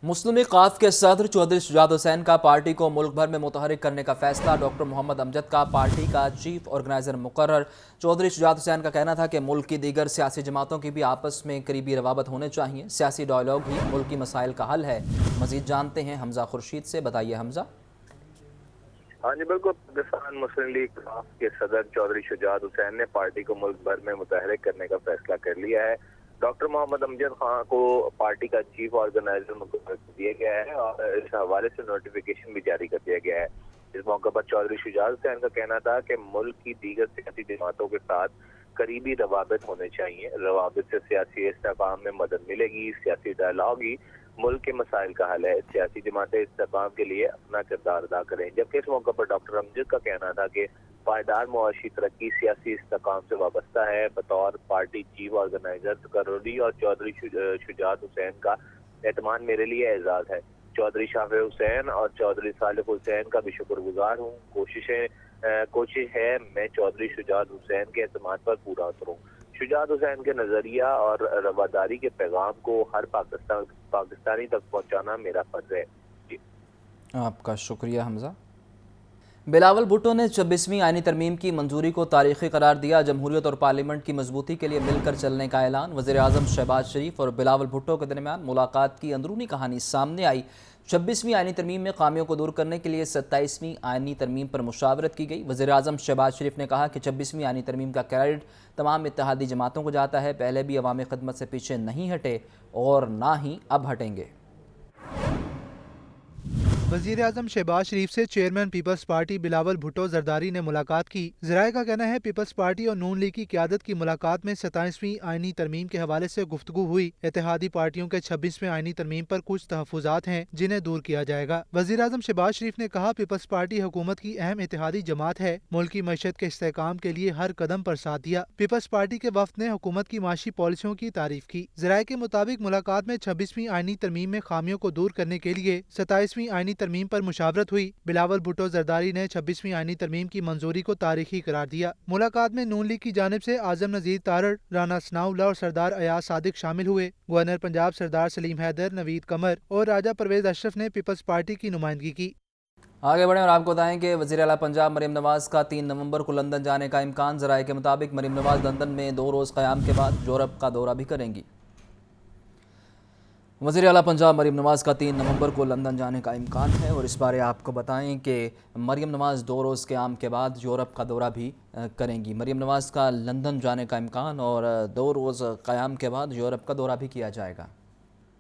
مسلم league قاف کے صدر چودھری شجاعت حسین کا پارٹی کو ملک بھر میں متحرک کرنے کا فیصلہ۔ ڈاکٹر محمد امجد کا پارٹی کا چیف آرگنائزر مقرر۔ چودھری شجاعت حسین کا کہنا تھا کہ ملک کی دیگر سیاسی جماعتوں کی بھی آپس میں قریبی روابط ہونے چاہیے۔ سیاسی ڈائیلاگ ہی ملکی مسائل کا حل ہے۔ مزید جانتے ہیں حمزہ خورشید سے۔ بتائیے حمزہ۔ ہاں جی بالکل، پاکستان مسلم لیگ قاف کے صدر چودھری شجاعت حسین نے پارٹی کو ملک بھر میں متحرک کرنے کا فیصلہ کر لیا ہے۔ ڈاکٹر محمد امجد خان کو پارٹی کا چیف آرگنائزر مقرر کر دیا گیا ہے اور اس حوالے سے نوٹیفیکیشن بھی جاری کر دیا گیا ہے۔ اس موقع پر چودھری شجاعت حسین کا کہنا تھا کہ ملک کی دیگر سیاسی جماعتوں کے ساتھ قریبی روابط ہونے چاہیے۔ روابط سے سیاسی استحکام میں مدد ملے گی۔ سیاسی ڈائیلاگ ہی ملک کے مسائل کا حل ہے۔ سیاسی جماعتیں استحکام کے لیے اپنا کردار ادا کریں۔ جبکہ اس موقع پر ڈاکٹر امجد کا کہنا تھا کہ پائیدار معاشی ترقی سیاسی استحکام سے وابستہ ہے۔ بطور پارٹی چیف آرگنائزر تقرری اور چودھری شجاعت حسین کا اہتمام میرے لیے اعزاز ہے۔ چودھری شافع حسین اور چودھری صالح حسین کا بھی شکر گزار ہوں۔ کوشش ہے میں چودھری شجاعت حسین کے اعتماد پر پورا اتروں۔ شجاعت حسین کے نظریہ اور رواداری کے پیغام کو ہر پاکستانی تک پہنچانا میرا فرض ہے۔ جی آپ کا شکریہ حمزہ۔ بلاول بھٹو نے 26ویں آئینی ترمیم کی منظوری کو تاریخی قرار دیا۔ جمہوریت اور پارلیمنٹ کی مضبوطی کے لیے مل کر چلنے کا اعلان۔ وزیر اعظم شہباز شریف اور بلاول بھٹو کے درمیان ملاقات کی اندرونی کہانی سامنے آئی۔ 26ویں آئینی ترمیم میں خامیوں کو دور کرنے کے لیے 27ویں آئینی ترمیم پر مشاورت کی گئی۔ وزیر اعظم شہباز شریف نے کہا کہ 26ویں آئینی ترمیم کا کریڈٹ تمام اتحادی جماعتوں کو جاتا ہے۔ پہلے بھی عوامی خدمت سے پیچھے نہیں ہٹے اور نہ ہی اب ہٹیں گے۔ وزیر اعظم شہباز شریف سے chairman Peoples Party Bilawal Bhutto Zardari نے ملاقات کی۔ ذرائع کا کہنا ہے پیپلز پارٹی اور نون لیگ کی قیادت کی ملاقات میں 27ویں آئینی ترمیم کے حوالے سے گفتگو ہوئی۔ اتحادی پارٹیوں کے 26ویں آئینی ترمیم پر کچھ تحفظات ہیں جنہیں دور کیا جائے گا۔ وزیر اعظم شہباز شریف نے کہا پیپلز پارٹی حکومت کی اہم اتحادی جماعت ہے۔ ملکی معیشت کے استحکام کے لیے ہر قدم پر ساتھ دیا۔ پیپلز پارٹی کے وفد نے حکومت کی معاشی پالیسیوں کی تعریف کی۔ ذرائع کے مطابق ملاقات میں 26ویں آئینی ترمیم میں خامیوں کو دور کرنے کے لیے 27ویں آئینی ترمیم پر مشاورت ہوئی۔ بلاول بھٹو زرداری نے 26ویں آئینی ترمیم کی منظوری کو تاریخی قرار دیا۔ ملاقات میں نون لیگ کی جانب سے اعظم نذیر تارڑ، رانا ثناء اللہ اور سردار ایاز صادق شامل ہوئے۔ گورنر پنجاب سردار سلیم حیدر، نوید قمر اور راجہ پرویز اشرف نے پیپلز پارٹی کی نمائندگی کی۔ آگے بڑھیں اور آپ کو بتائیں کہ وزیر اعلیٰ پنجاب مریم نواز کا 3 نومبر کو لندن جانے کا امکان۔ ذرائع کے مطابق مریم نواز لندن میں 2 روز قیام کے بعد یورپ کا دورہ بھی کریں گی۔ وزیر اعلیٰ پنجاب مریم نواز کا 3 نومبر کو لندن جانے کا امکان ہے اور اس بارے آپ کو بتائیں کہ مریم نواز 2 روز قیام کے بعد یورپ کا دورہ بھی کریں گی۔ مریم نواز کا لندن جانے کا امکان اور 2 روز قیام کے بعد یورپ کا دورہ بھی کیا جائے گا۔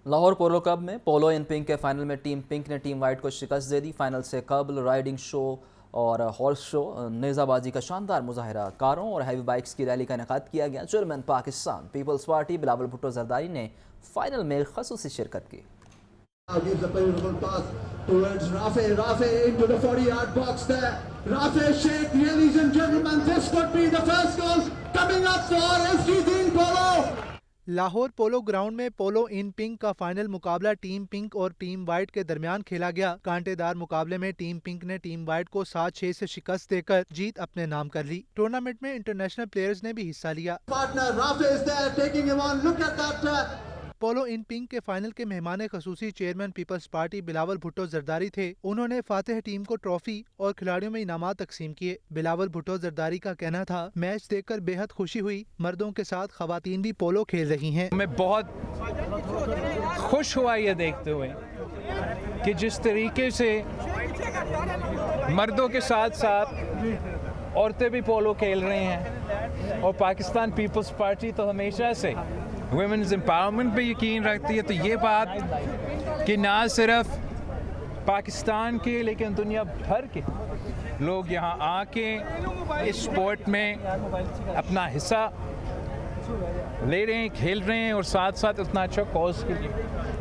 لاہور پولو کلب میں پولو ان پنک کے فائنل میں ٹیم پنک نے ٹیم وائٹ کو شکست دے دی۔ فائنل سے قبل رائڈنگ شو اور ہارس شو، نیزہ بازی کا شاندار مظاہرہ، کاروں اور ہیوی بائکس کی ریلی کا انعقاد کیا گیا۔ Chairman Pakistan Peoples Party Bilawal Bhutto Zardari نے فائنل میں خصوصی شرکت کی۔ لاہور پولو گراؤنڈ میں پولو ان پنک کا فائنل مقابلہ ٹیم پنک اور ٹیم وائٹ کے درمیان کھیلا گیا۔ کانٹے دار مقابلے میں ٹیم پنک نے ٹیم وائٹ کو 7-6 سے شکست دے کر جیت اپنے نام کر لی۔ ٹورنامنٹ میں انٹرنیشنل پلیئرز نے بھی حصہ لیا۔ پولو ان پنک کے فائنل کے مہمان خصوصی chairman Peoples Party Bilawal Bhutto Zardari تھے۔ انہوں نے فاتح ٹیم کو ٹرافی اور کھلاڑیوں میں انعامات تقسیم کیے۔ بلاول بھٹو زرداری کا کہنا تھا میچ دیکھ کر بے حد خوشی ہوئی۔ مردوں کے ساتھ خواتین بھی پولو کھیل رہی ہیں۔ میں بہت خوش ہوا یہ دیکھتے ہوئے کہ جس طریقے سے مردوں کے ساتھ ساتھ عورتیں بھی پولو کھیل رہے ہیں، اور پاکستان پیپلز پارٹی تو ہمیشہ سے ویمنز امپاورمنٹ پہ یقین رکھتی ہے۔ تو یہ بات کہ نہ صرف پاکستان کے لیکن دنیا بھر کے لوگ یہاں آ کے اس سپورٹ میں اپنا حصہ لے رہے ہیں، کھیل رہے ہیں، اور ساتھ ساتھ اتنا اچھا کوز کے لیے،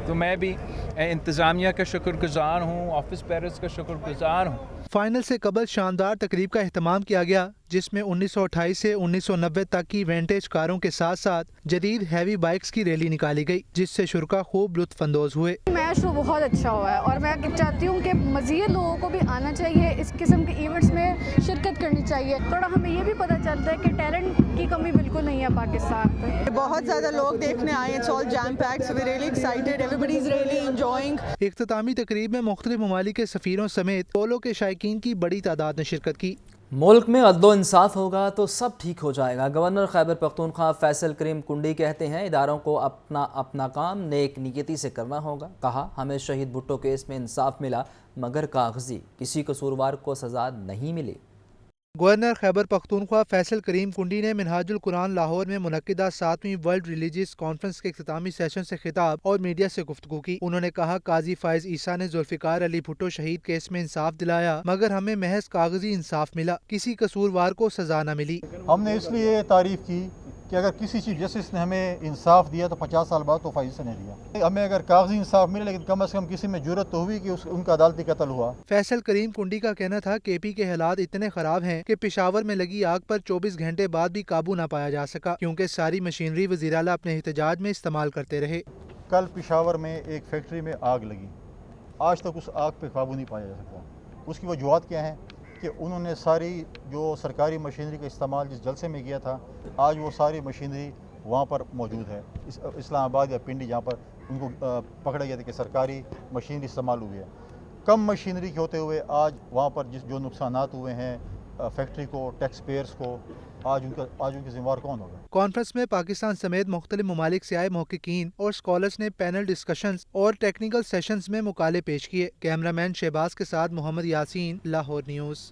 تو میں بھی انتظامیہ کا شکر گزار ہوں، آفس بیررز کا شکر گزار ہوں۔ فائنل سے قبل شاندار تقریب کا اہتمام کیا گیا۔ जिसमें 1928 से 1990 तक की विंटेज कारों के साथ साथ जदीद हैवी बाइक्स की रैली निकाली गई, जिससे शुरका खूब लुत्फानंदोज हुए। मैच तो बहुत अच्छा हुआ है और मैं चाहती हूँ कि मज़ीद लोगों को भी आना चाहिए, इस किस्म के इवेंट्स में शिरकत करनी चाहिए। थोड़ा हमें ये भी पता चलता है कि टैलेंट की कमी बिल्कुल नहीं है पाकिस्तान में। बहुत ज़्यादा लोग देखने आए, it's all jam packed, so we really excited, everybody is really enjoying. इख्तितामी तकरीब में मुख्तलिफ ममालिक के सफ़ीरों समेत पोलो के शायकीन की बड़ी तादाद ने शिरकत की। मुल्क में अदलो इंसाफ होगा तो सब ठीक हो जाएगा। गवर्नर खैबर पख्तूनख्वा फैसल करीम कुंडी कहते हैं इदारों को अपना काम नेक नीयती से करना होगा। कहा हमें शहीद भुट्टो केस में इंसाफ मिला मगर कागजी, किसी कसूरवार को सज़ा नहीं मिली। गवर्नर खैबर पख्तूनख्वा फैसल करीम कुंडी ने मिनहाजुल कुरान लाहौर में मुनक्किदा 7वीं वर्ल्ड रिलीजियस कॉन्फ्रेंस के इख्तितामी सेशन से खिताब और मीडिया से गुफ्तगू की। उन्होंने कहा काजी फाइज ईसा ने जुल्फिकार अली भुट्टो शहीद केस में इंसाफ दिलाया मगर हमें महज कागजी इंसाफ मिला, किसी कसूरवार को सजा न मिली। हमने इसलिए तारीफ की कि अगर किसी चीफ जस्टिस ने हमें इंसाफ दिया तो 50 साल बाद तो फाइज से नहीं दिया। हमें अगर कागजी इंसाफ मिले लेकिन कम से कम किसी में जुर्रत तो हुई कि उनका अदालती कत्ल हुआ। फैसल करीम कुंडी का कहना था केपी के हालात इतने खराब हैं कि पेशावर में लगी आग पर 24 घंटे बाद भी काबू न पाया जा सका क्योंकि सारी मशीनरी वज़ीर आला अपने एहतजाज में इस्तेमाल करते रहे। कल पेशावर में एक फैक्ट्री में आग लगी, आज तक उस आग पर काबू नहीं पाया जा सकता। उसकी वजूहत क्या हैं कि उन्होंने सारी जो सरकारी मशीनरी का इस्तेमाल जिस जलसे में किया था, आज वो सारी मशीनरी वहाँ पर मौजूद है। इस्लामाबाद या पिंडी जहाँ पर उनको पकड़ा गया था कि सरकारी मशीनरी इस्तेमाल हुई है, कम मशीनरी के होते हुए आज वहाँ पर जो नुकसानात हुए हैं फैक्ट्री को, टैक्स पेयर्स को, आज उनके जिम्मेवार कौन होगा। कॉन्फ्रेंस में पाकिस्तान समेत मुख्तलिफ ममालिक से आए मुहक्किकीन और स्कॉलर्स ने पैनल डिस्कशंस और टेक्निकल सेशंस में मुकाले पेश किए। कैमरामैन शहबाज के साथ मोहम्मद यासीन, लाहौर न्यूज़।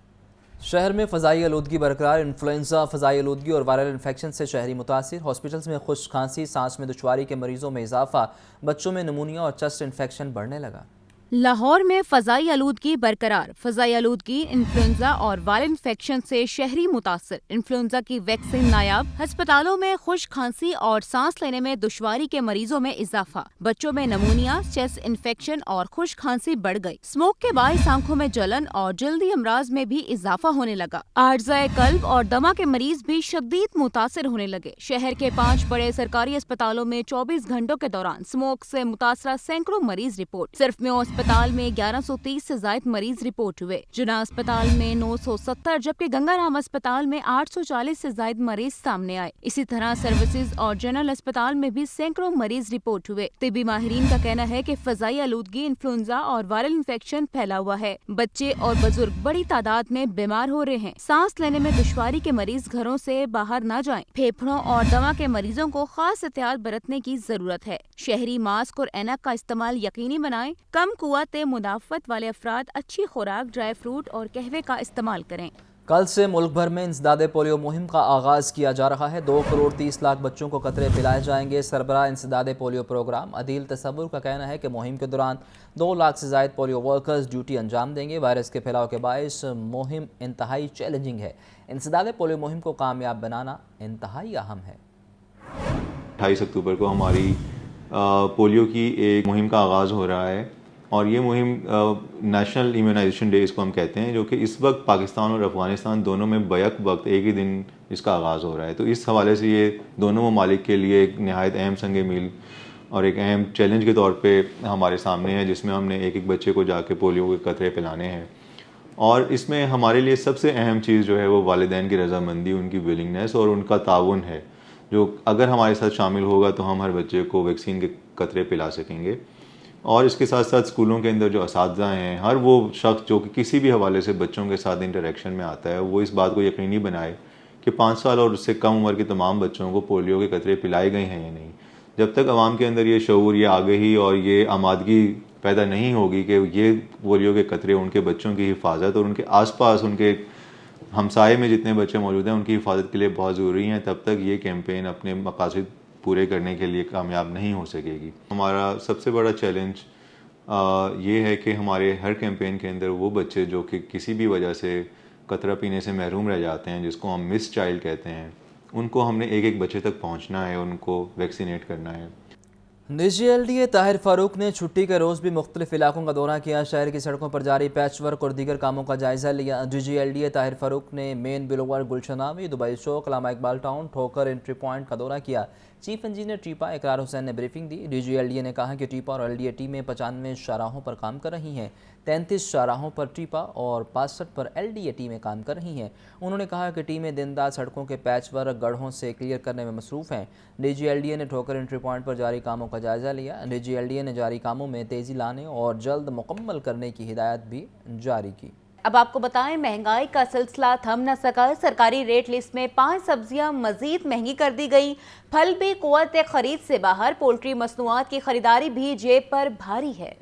शहर में फ़ज़ाई आलूदगी बरकरार। इन्फ्लुएंजा, फ़ज़ाई आलूदगी और वायरल इन्फेक्शन से शहरी मुतासिर। हॉस्पिटल्स में खुश्क खांसी, सांस में दुश्वारी के मरीजों में इजाफा। बच्चों में नमूनिया और चेस्ट इन्फेक्शन बढ़ने लगा। लाहौर में फ़ज़ाई आलूदगी बरकरार। फ़ज़ाई आलूदगी, इन्फ्लुएंजा और वायरल इन्फेक्शन से शहरी मुतासिर। इन्फ्लुएंजा की वैक्सीन नायाब। अस्पतालों में खुश्क खांसी और सांस लेने में दुश्वारी के मरीजों में इजाफा। बच्चों में नमूनिया, चेस्ट इन्फेक्शन और खुश्क खांसी बढ़ गई। स्मोक के बाइस आंखों में जलन और जल्दी अमराज में भी इजाफा होने लगा। आर्ज़ाए कल्ब और दमा के मरीज भी शदीद मुतासिर होने लगे। शहर के 5 बड़े सरकारी अस्पतालों में 24 घंटों के दौरान स्मोक से मुतासरा सैकड़ों मरीज रिपोर्ट। सिर्फ में अस्पताल में 1130 से ज्यादा मरीज रिपोर्ट हुए। जुना अस्पताल में 970 जबकि गंगाराम अस्पताल में 840 से ज्यादा मरीज सामने आए। इसी तरह सर्विसेज और जनरल अस्पताल में भी सैकड़ों मरीज रिपोर्ट हुए। तिब्बी माहिरीन का कहना है कि फ़ज़ाई आलूदगी, इन्फ्लुएंजा और वायरल इन्फेक्शन फैला हुआ है। बच्चे और बुजुर्ग बड़ी तादाद में बीमार हो रहे हैं। सांस लेने में दुश्वारी के मरीज घरों से बाहर न जाएं। फेफड़ों और दमा के मरीजों को खास एहतियात बरतने की जरूरत है। शहरी मास्क और ऐनक का इस्तेमाल यकीनी बनाएं। कम कुव्वत मुदाफ़त वाले अफराद अच्छी खुराक, ड्राई फ्रूट और कहवे का इस्तेमाल करें। कल से मुल्क भर में इंसदादे पोलियो मुहिम का आगाज़ किया जा रहा है। 2 करोड़ 30 लाख बच्चों को कतरे पिलाए जाएंगे। सरबराह इंसदादे पोलियो प्रोग्राम अदील तसव्वुर का कहना है कि मुहिम के दौरान 2 लाख से ज़ायद पोलियो वर्कर्स ड्यूटी अंजाम देंगे। वायरस के फैलाव के बायस मुहिम इंतहाई चैलेंजिंग है। इंसदादे पोलियो मुहिम को कामयाब बनाना इंतहाई अहम है। 28 अक्टूबर को हमारी पोलियो की एक मुहिम का आगाज़ हो रहा है और ये मुहिम नेशनल इम्यूनाइजेशन डे इसको हम कहते हैं, जो कि इस वक्त पाकिस्तान और अफ़गानिस्तान दोनों में बैक वक्त एक ही दिन इसका आगाज़ हो रहा है। तो इस हवाले से ये दोनों ममालिक के लिए एक नहायत अहम संग मील और एक अहम चैलेंज के तौर पे हमारे सामने है, जिसमें हमने एक बच्चे को जाके पोलियो के कतरे पिलाने हैं। और इसमें हमारे लिए सबसे अहम चीज़ जो है वो वालिदैन की रज़ामंदी, उनकी विलिंगनेस और उनका ताउन है, जो अगर हमारे साथ शामिल होगा तो हम हर बच्चे को वैक्सीन के कतरे पिला सकेंगे। और इसके साथ साथ स्कूलों के अंदर जो असातिज़ा हैं, हर वो शख्स जो कि किसी भी हवाले से बच्चों के साथ इंटरेक्शन में आता है, वो इस बात को यकीनी बनाए कि 5 साल और उससे कम उम्र के तमाम बच्चों को पोलियो के कतरे पिलाए गए हैं या नहीं। जब तक आवाम के अंदर ये शऊर, ये आगही और ये आमादगी पैदा नहीं होगी कि ये पोलियो के कतरे उनके बच्चों की हिफाजत और उनके आसपास उनके हमसाये में जितने बच्चे मौजूद हैं उनकी हिफाजत के लिए बहुत ज़रूरी हैं, तब तक ये कैंपेन अपने मकासद पूरे करने के लिए कामयाब नहीं हो सकेगी। हमारा सबसे बड़ा चैलेंज ये है कि हमारे हर कैंपेन के अंदर वो बच्चे जो कि किसी भी वजह से कतरा पीने से महरूम रह जाते हैं, जिसको हम मिस चाइल्ड कहते हैं, उनको हमने एक एक बच्चे तक पहुंचना है, उनको वैक्सीनेट करना है। निजी एलडीए ताहिर फारूक ने छुट्टी के रोज़ भी मुख्तलिफ इलाकों का दौरा किया। शहर की सड़कों पर जारी पैच वर्क और दीगर कामों का जायज़ा लिया। निजी एलडीए ताहिर फारूक ने मेन बिलोवर, गुलशनावी, दुबई चौक, अल्लामा इकबाल टाउन, ठोकर एंट्री पॉइंट का दौरा किया। चीफ इंजीनियर टीपा इकरार हुसैन ने ब्रीफिंग दी। डीजी एलडीए ने कहा कि टीपा और एलडीए टीमें 95 शाहराहों पर काम कर रही हैं। 33 शाहराहों पर टीपा और 65 पर एलडीए टीमें काम कर रही हैं। उन्होंने कहा कि टीमें दिन रात सड़कों के पैच वर्क, गड्ढों से क्लियर करने में मसरूफ़ हैं। डीजी एलडीए ने ठोकर एंट्री पॉइंट पर जारी कामों का जायज़ा लिया। डीजी एलडीए ने जारी कामों में तेज़ी लाने और जल्द मुकम्मल करने की हिदायत भी जारी की। अब आपको बताएं, महंगाई का सिलसिला थम न सका। सरकारी रेट लिस्ट में 5 सब्जियां मजीद महंगी कर दी गई। फल भी कुव्वत खरीद से बाहर। पोल्ट्री मसनूआत की खरीदारी भी जेब पर भारी है।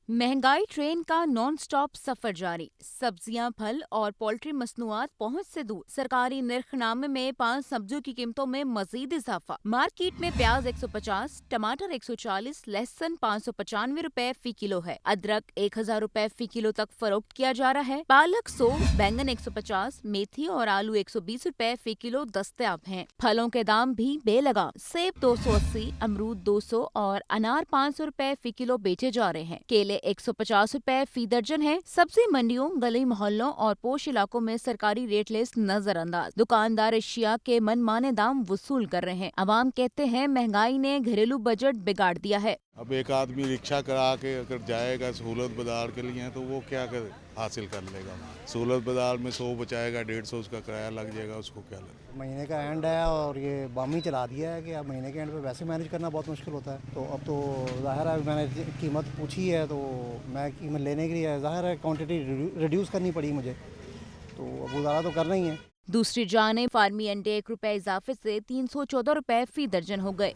महंगाई ट्रेन का नॉन स्टॉप सफर जारी। सब्जियां, फल और पोल्ट्री मसनूआत पहुंच से दूर। सरकारी निर्खनामे में 5 सब्जियों की कीमतों में मजीद इजाफा। मार्केट में प्याज 150, टमाटर 140, लहसुन 595 रुपए फी किलो है। अदरक 1000 रुपए फी किलो तक फरोख्त किया जा रहा है। पालक 100, बैंगन 150, मेथी और आलू 120 रुपए फी किलो दस्तयाब हैं। फलों के दाम भी बेलगाम। सेब 280, अमरूद 200 और अनार 500 रुपए फी किलो बेचे जा रहे हैं। केले 150 रुपए फी दर्जन है। सब्जी मंडियों, गली मोहल्लों और पोश इलाकों में सरकारी रेट लिस्ट नजरअंदाज। दुकानदार एशिया के मनमाने दाम वसूल कर रहे हैं। अवाम कहते हैं महंगाई ने घरेलू बजट बिगाड़ दिया है। अब एक आदमी रिक्शा करा के अगर जाएगा सहूलत बाजार के लिए तो वो क्या हासिल कर लेगा। सहूलत बाजार में 100 बचाएगा, 150 उसका किराया लग जाएगा, उसको क्या लगेगा। महीने का एंड है और ये बामी चला दिया है कि अब महीने के एंड पे वैसे मैनेज करना बहुत मुश्किल होता है। तो अब तो ज़ाहिर है मैंने कीमत पूछी है तो मैं कीमत लेने के लिए ज़ाहिर है क्वांटिटी रिड्यूस करनी पड़ी मुझे, तो अब गुजारा तो करना ही है। दूसरी जानिब फार्मी अंडे 1 रुपए इजाफे से 314 रुपए फी दर्जन हो गए।